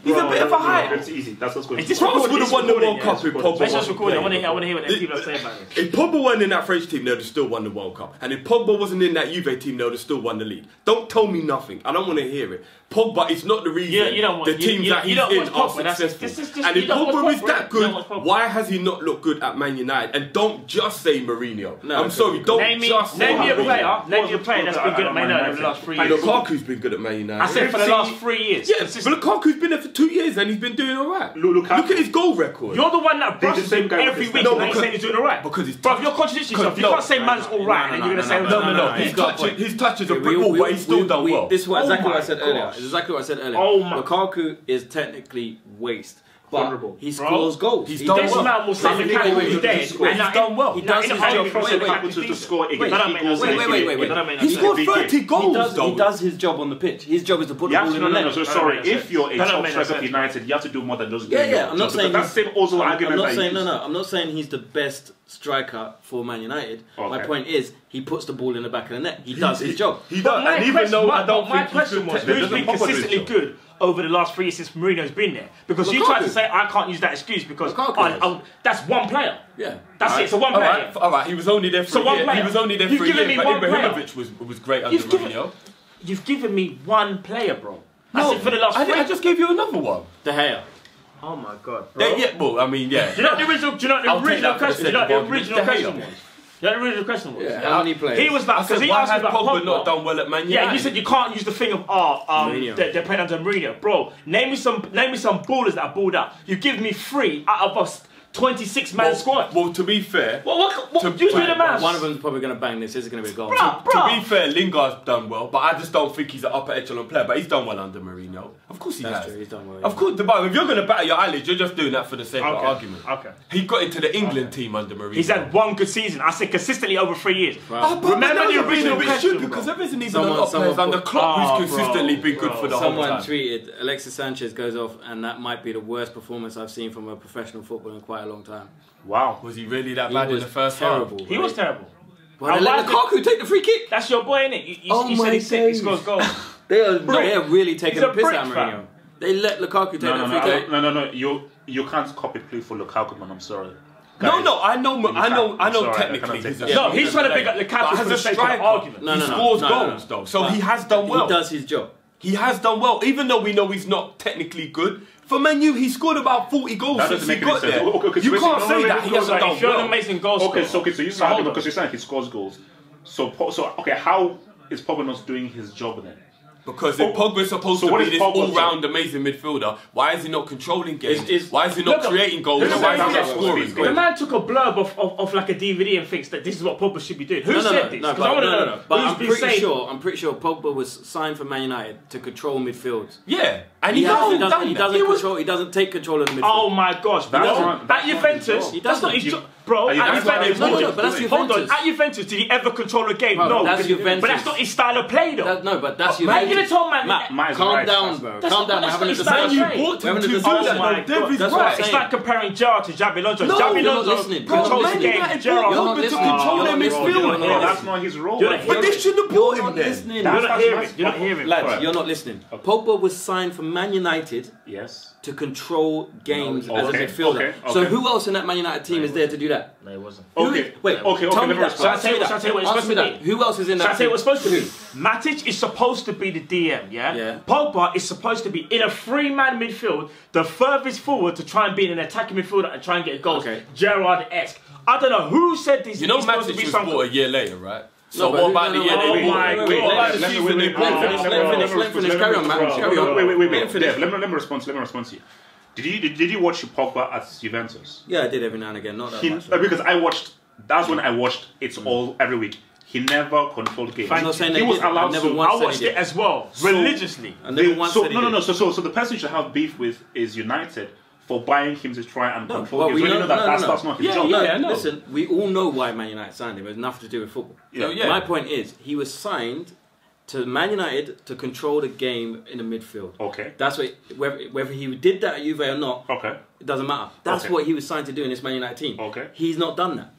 He's a bit of a hype. It's easy. That's what's going on. France would have won the World Cup if Pogba wasn't wasn't playing. playing. I want to hear what people are saying about this. If Pogba weren't in that French team, they would have still won the World Cup. And if Pogba wasn't in that Juve team, they would have still won the league. Don't tell me nothing. I don't want to hear it. Pogba is not the reason the teams that he's in are successful. And if Pogba is that good, why has he not looked good at Man United? And don't just say Mourinho. I'm sorry, don't just say Mourinho. Name me a player that's been good at Man United over the last 3 years. Lukaku's been good at Man United. I said for the last 3 years. Yeah, but Lukaku's been there for 2 years and he's been doing alright. Look at his goal record. You're the one that brushes him every week and saying he's doing alright. Because he's Bro, you're contradicting yourself. You can't say man's alright and you're going to say no. His touches are brick wall, but he's still done well. This is exactly what I said earlier. It's exactly what I said earlier. Lukaku is technically waste. but he scores goals. He's done well. This man will say the capital today. He's done well. He does his job. Wait. He scored 30 goals, though. He does his job on the pitch. His job is to put the ball in the net. So sorry, if you're a top striker of United, you have to do more than just do your job. I'm not saying that's the same also argument. I'm not saying he's the best striker for Man United. My point is, he puts the ball in the back of the net. He does his job. He does. And even though I don't think my question was, who's been consistently good over the last 3 years since Mourinho's been there? Because you tried to say I can't use that excuse because that's one player. Yeah, that's it. So one player. All right. He was only there for a year. He was only there for a year. But Ibrahimovic was great under Mourinho. You've given me one player, bro. No, for the last. I just gave you another one. De Gea. Oh my god, bro. Yeah, well, I mean, yeah. Do you know the original question? Do you know what the original question was? You know the original question was? Yeah, how many players? He was like, because he asked me about Pogba not done well at Man United. Yeah, you said you can't use the thing of they're playing under Mourinho, bro. Name me some ballers that are balled out. You give me 3 out of us 26-man squad. Well, to be fair, what you do the maths. One of them's probably going to bang this. This is going to be a goal. To be fair, Lingard's done well, but I just don't think he's an upper echelon player. But he's done well under Mourinho. Of course he has. True, he's done well. Of course, but if you're going to batter your eyelids, you're just doing that for the sake of argument. Okay. He got into the England team under Mourinho. He's had one good season. I said consistently over 3 years. Right. Remember the original question, because there isn't even a lot of players under Klopp who's consistently been good for the whole time. Someone tweeted Alexis Sanchez goes off, and that might be the worst performance I've seen from a professional footballer in quite a long time. Wow. Was he really that bad in the first half? He was terrible. Well, they let Lukaku take the free kick. That's your boy, innit? You said he's sick. He scores goals. They are really taking a piss at Mourinho. They let Lukaku take the free kick. No. You can't copy play for Lukaku, man. I'm sorry. Guys, no, I know. Technically, he's trying to pick up Lukaku for the sake of argument. He scores goals, though, so he has done well. He does his job. He has done well, even though we know he's not technically good. For Man U, he scored about 40 goals since he got there. You can't say that he hasn't done well. If you're an amazing goal scorer. So you're saying because you're saying he scores goals. So how is Pogba not doing his job then? Because if Pogba's supposed to be this all-round amazing midfielder, why is he not controlling games? Why is he not creating goals? Why is he not scoring goals? The man took a blurb of like a DVD and thinks that this is what Pogba should be doing. Who said this? No. But I'm pretty sure Pogba was signed for Man United to control midfield. Yeah, and he doesn't take control of the midfield. Oh my gosh! At Juventus, that's not his job. Bro, at Juventus, but that's Juventus. Hold on, at Juventus, did he ever control a game? No, that's Juventus. But that's not his style of play, though. No, but that's Juventus. You're gonna tell man, calm down, bro. Calm down. That's not his style of play. You bought him to do that. That's what I'm saying. It's like comparing Gerrard to Xabi Alonso. No, Xabi you're not Alonso listening. controls the game. Gerrard to control their midfield. That's not his role. But they shouldn't have bought him then. You're not hearing. You're not hearing. Lads, you're not listening. Pogba was signed for Man United. Yes. To control games as a midfielder. So who else in that Man United team is there to do that? No, it wasn't. Okay. Tell me that. Shall I tell you what it's supposed to be? Who else is in that? Shall I tell you what it's supposed to be? Matic is supposed to be the DM, yeah? Pogba is supposed to be in a 3-man midfield, the furthest forward to try and be an attacking midfielder and try and get goals. Gerrard-esque. I don't know who said this. You know Matic was bought a year later, right? So what about the year they bought? Wait, what about the season they bought? Let me finish. Carry on, man. Wait. Let me respond to you. Did you watch Pogba at Juventus? Yeah, I did every now and again. Not that much. Because I watched. That's when I watched. It's all every week. He never controlled games. I'm not saying he was allowed to. I watched it as well, religiously. So the person you should have beef with is United for buying him to try and control games. That's not his job. Listen, we all know why Man United signed him. It has nothing to do with football. My point is, he was signed to Man United to control the game in the midfield. Okay. That's what, whether he did that at Juve or not, it doesn't matter. That's what he was signed to do in this Man United team. Okay. He's not done that.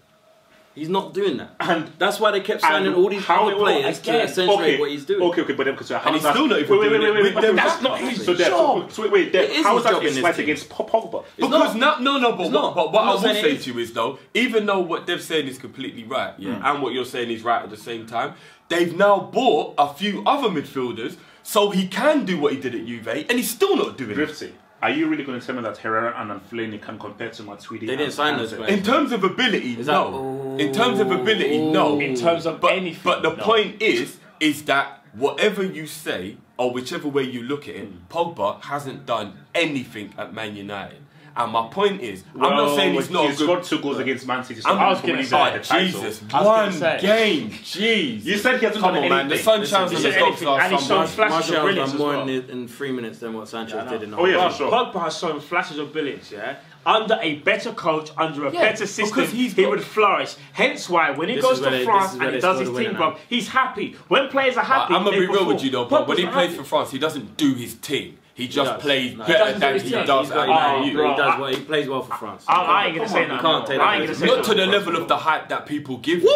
He's not doing that. And that's why they kept signing all these other players to accentuate what he's doing. Okay, but then, and he's still not even doing it. Wait, that's not his job. So wait, how is that a slight against Pogba? Because but what I will say to you is, though, even though what they're saying is completely right, and what you're saying is right at the same time, they've now bought a few other midfielders so he can do what he did at Juve, and he's still not doing it. Are you really going to tell me that Herrera and Fellaini can compare to Matuidi? They didn't sign those players. In terms of ability, no. In terms of ability, no. In terms of anything, but the point is that whatever you say, or whichever way you look at it, Pogba hasn't done anything at Man United. And my point is, I'm not saying he's not a good... scored 2 goals against Man City, so I was going to say, Jesus, one game, jeez. You said he hasn't Come done on, man. The sunshines and the dogs are and he's shown flashes of brilliance more as well. in 3 minutes than what Sanchez did in Oh yeah, for sure. Pogba has shown flashes of brilliance, yeah? Under a better coach, under a better system, he would flourish. Hence why, when he goes to France and he does his team, bro, he's happy. When players are happy, I'm going to they be real with perform. you, though, bro. When he plays for France, he doesn't do his team. He just plays better than he does at Man U. He plays well for France. I ain't going to say that. I ain't going to say that. Not to the level of the hype that people give him.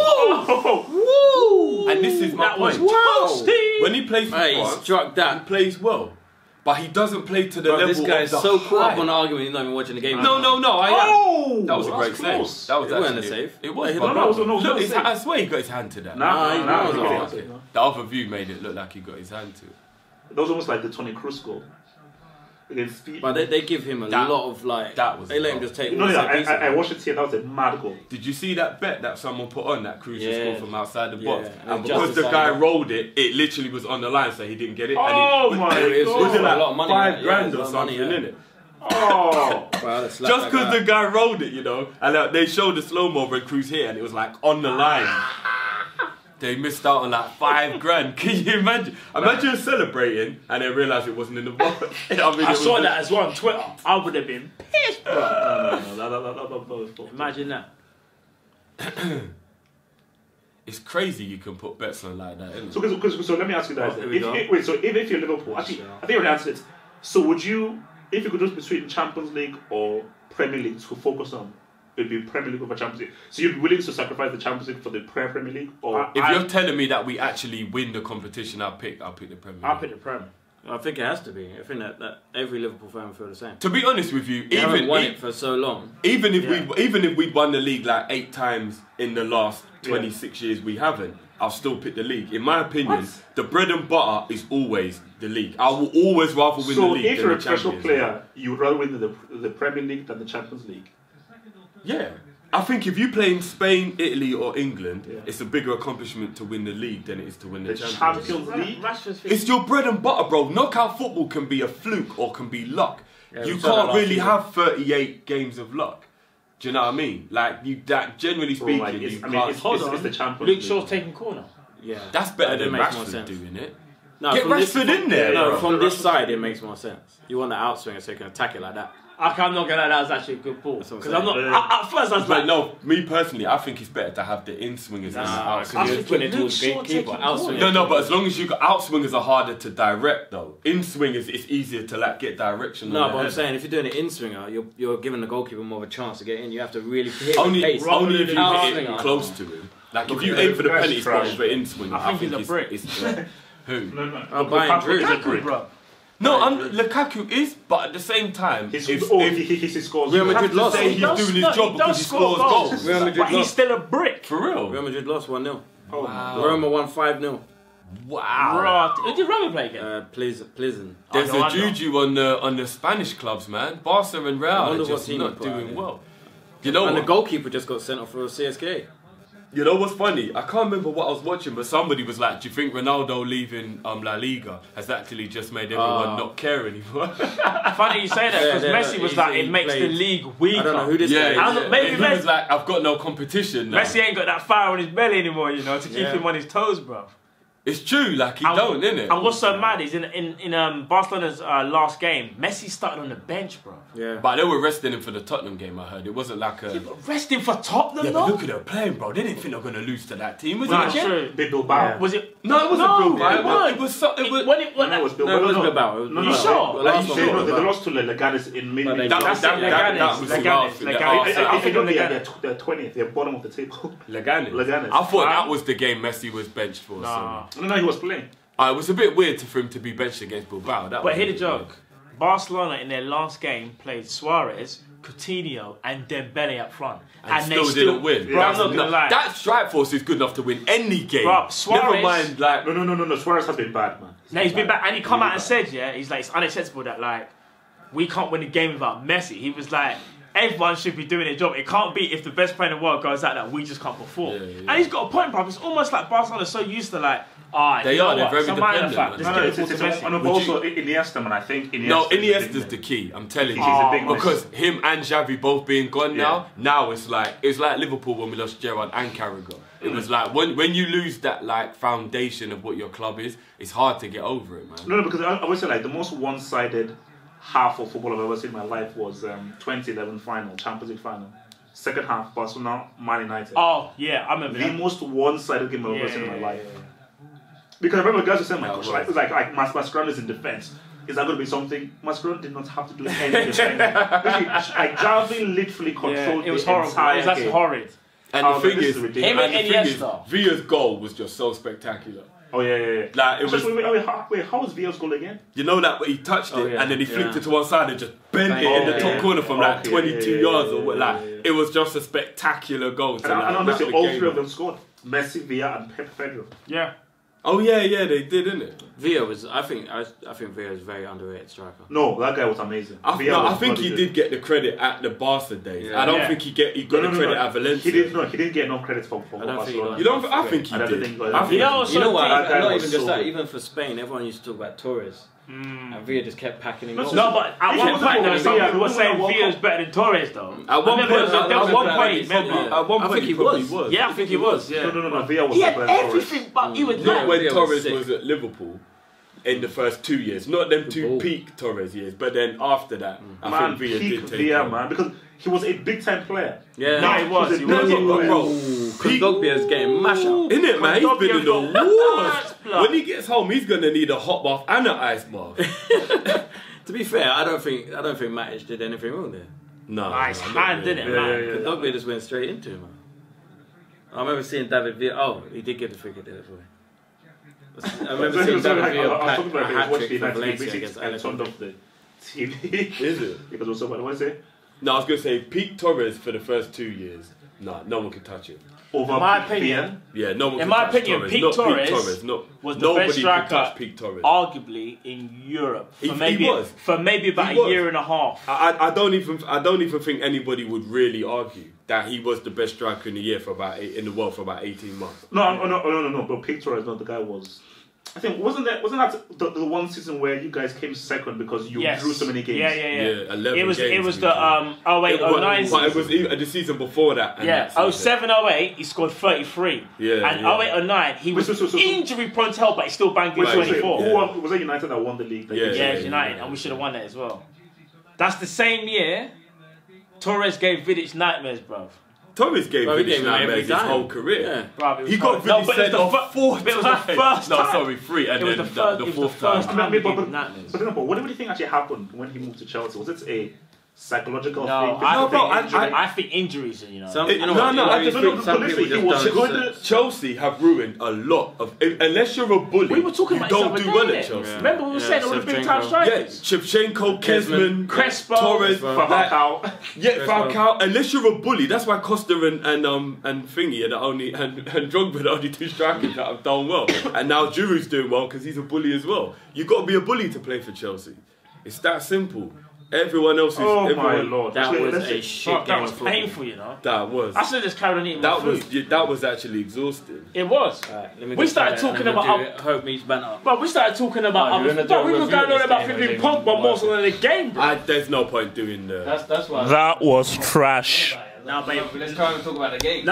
Woo! And this is my point. When he plays for France, he struck that. he plays well. But he doesn't play to the level This guy of is the so caught hype. up on the argument, he's not even watching the game. No, I am. That was a great save. close. That was It wasn't actually a save. It was. No, Look, it was I swear he got his hand to that. Nah, The other view made it look like he got his hand to it. That was almost like the Toni Kroos goal against Speed. But they give him a lot of like. They let him just take. I watched it here. That was a mad goal. Did you see that bet that someone put on that Cruz scored from outside the box? Yeah. And because the guy rolled it, it literally was on the line, so he didn't get it. Oh and my God! It was like a lot of money, $5 grand yeah, or something, innit? Oh, Just because the guy rolled it, you know, and they showed the slow mo when Cruz hit, and it was like on the line. They missed out on like $5 grand. Can you imagine? Imagine celebrating and then realise it wasn't in the box. I saw that as well on Twitter. I would have been pissed, bro. No. Imagine that. It's crazy you can put bets on like that, isn't it? So let me ask you guys. If you're Liverpool, actually, I think you already answered it. So would you, if you could choose between Champions League or Premier League to focus on, it'd be Premier League over Champions League. So you'd be willing to sacrifice the Champions League for the Premier League? Or if you're telling me that we actually win the competition, I'll pick the Premier League. I'll pick the Premier. I think it has to be. I think that every Liverpool fan will feel the same. To be honest with you, They haven't won it for so long. Even if we'd won the league like 8 times in the last 26 years, we haven't. I'll still pick the league. In my opinion, the bread and butter is always the league. I will always rather win the league. So if you're a than the professional Champions player, you would rather win the Premier League than the Champions League? Yeah. I think if you play in Spain, Italy or England, it's a bigger accomplishment to win the league than it is to win the Champions League. It's your bread and butter, bro. Knockout football can be a fluke or can be luck. You can't really have 38 games of luck. Do you know what I mean? Like, generally speaking, you can't. Hold on. It's the Champions Luke League. Shaw's taking corner. Yeah. That's better than makes more Rashford sense. doing it. No, Get Rashford in there. No, bro. from this side, it makes more sense. You want the outswinger so you can attack it like that. I'm not gonna lie, that was actually a good ball. That's what I'm Because I'm not. saying. At first, I was But like, no, me personally, I think it's better to have the in-swingers than the I outswingers. was putting it towards Luke Shaw gatekeeper. taking Outswinger. No, but as long as you got outswingers are harder to direct though. In-swingers, it's easier to like get direction. No, on but the I'm head. saying if you're doing an in-swinger, you're giving the goalkeeper more of a chance to get in. You have to really hit Only the pace. if you hit it Outswinger. close to him. Like if you aim for the penalty spot with an in-swinger, I think he's a brick. Who? No. I'm buying Drew. Lukaku, bro. No, Lukaku is, but at the same time, He scores. Real you have Madrid to lost. say he's doing his job because he scores goals. Real Madrid But he's lost. still a brick. For real? Real Madrid lost 1-0. Oh, Wow. Roma won 5-0. Wow. Bro, who did Roma play again? Pleasant. There's no, a I know. juju on the Spanish clubs, man. Barca and Real I are wonder what just team not he put out doing there. well. You know And the what? goalkeeper just got sent off for CSK. You know what's funny? I can't remember what I was watching, but somebody was like, "Do you think Ronaldo leaving La Liga has actually just made everyone not care anymore?" Funny you say that because Messi was like, it makes the league weaker. I don't know who this guy is. Maybe he was like, "I've got no competition now." Messi ain't got that fire on his belly anymore, you know, to keep him on his toes, bro. It's true, like he don't, innit? And what's so mad is in Barcelona's last game, Messi started on the bench, bro. Yeah. But they were resting him for the Tottenham game, I heard. It wasn't like a... Resting for Tottenham, Yeah, though? but look at them playing, bro. They didn't think they were going to lose to that team, was No, it? it's true. Bilbao. Was it? No, it wasn't No, Bilbao. it wasn't. It was... So, it was When it No, it was No, it was Bilbao. Bilbao. No, You sure? The last one was They Bilbao. lost to Leganes in mid. But they- that was Leganes. I think they're 20th. They're bottom of the table. Leganes. I thought that was the game Messi was benched for. Nah. No, he was playing. It was a bit weird for him to be benched against Bilbao. But hear the joke. Barcelona in their last game played Suarez, Coutinho and Dembele up front. And they still didn't win. Bro, I'm not gonna lie. That strike force is good enough to win any game. Bro, Suarez- Never mind, like... No. Suarez has been bad, man. No, he's been back, and he come out and said, he's like, it's unacceptable that like we can't win a game without Messi. He was like, everyone should be doing their job. It can't be if the best player in the world goes out that we just can't perform. And he's got a point, bro. It's almost like Barcelona are so used to like, they are. They're very dependent. And also Iniesta, man. I think Iniesta's the key. I'm telling you, because him and Xavi both being gone now. Now it's like Liverpool when we lost Gerrard and Carragher. It was like when you lose that like foundation of what your club is, it's hard to get over it, man. No, because I would say like the most one-sided half of football I've ever seen in my life was 2011 final, Champions League final. Second half, Barcelona, Man United. Oh yeah, I remember the most one-sided game I've ever seen in my life. Because I remember guys were saying, like Mascherano's in defence. Is that going to be something? Mascherano did not have to do any defence. Like Xavi literally controlled it was the horrible. entire it was actually game. horrid. And the thing is, him and Iniesta. Villa's goal was just so spectacular. Oh yeah. Like it was. Wait, how was Villa's goal again? You know that he touched it and then he flicked it to one side and just bent it in the top corner from like 22 yards or what. Like it was just a spectacular goal. And honestly, all three of them scored. Messi, Villa, and Pedro. Yeah. Oh yeah, they did, didn't it? Villa was, I think Villa is a very underrated striker. No, that guy was amazing. I think he did get the credit at the Barca days. Yeah. I don't think he got the credit at Valencia. He didn't get enough credit for Barcelona. I think he did. You know what? Not even just that. Even for Spain, everyone used to talk about Torres. And Villa just kept packing him off. No, but at one point, we were saying Villa's better than Torres, though. At one point, he was. Yeah, I think he was. Yeah. No, Villa was. He had everything, but he was not when Torres was at Liverpool. In the first 2 years, not them two peak Torres years, but then after that, I think Villa did take Villa, man, because he was a big time player. Yeah, no, he was. Because Dogbeer's getting mashed up. Innit, man? He's been in the wars. When he gets home, he's gonna need a hot bath and an ice bath. To be fair, I don't think Matic did anything wrong there. No, nice hand, didn't it, man? Dogbeer just went straight into him, man. I remember seeing David Villa. Oh, he did get the free kick there as well. I remember seeing David Villa a hat-trick for Valencia against Alex. Turned off the TV. Is it? Because also, what do I say? No, I was going to say, peak Torres for the first 2 years. No one could touch him. In my opinion, yeah, no one in could my touch opinion, Torres. peak Not Torres, peak Torres. was the best striker, peak Torres. arguably in Europe for maybe about a year and a half. I don't even think anybody would really argue that he was the best striker in the world for about 18 months. No. But peak Torres, no, the guy was. I think wasn't that the one season where you guys came second because you drew so many games? Yeah. 11 it was games the 08-09 season. But it was the season before that. 07-08 he scored 33. And 08-09 he was injury prone to hell, but he still banged in 24. Who was that United that won the league? Yeah, United, and we should have won that as well. That's the same year Torres gave Vidic nightmares, bro. Torres gave Vidic nightmares his whole career. Yeah. He got Vidic sent off 4 times. It was the first time. No, sorry, 3, and then the fourth time. But what do you think actually happened when he moved to Chelsea? Was it a psychological thing? I think injuries, you know. Chelsea have ruined a lot of. Unless you're a bully, we were talking you about don't do well at Chelsea. Remember we were saying all the big time strikers. Yeah, Shevchenko, Kesman, Crespo, Torres, Falcao. Falcao. Unless you're a bully, that's why Costa and Thingy are the only and Drogba are the only 2 strikers that have done well. And now Giroud's doing well because he's a bully as well. You got to be a bully to play for Chelsea. It's that simple. Everyone else is. My lord! That was a shit game. That was painful, you know. That was. I should have just carried on eating that was actually exhausting. It was. Right, we started talking about Hope Meets Banter. But we started talking about. We were going on about flipping Pogba more so than the game, bro. There's no point doing that. That's why. That was trash. Now, babe, let's try and talk about the game.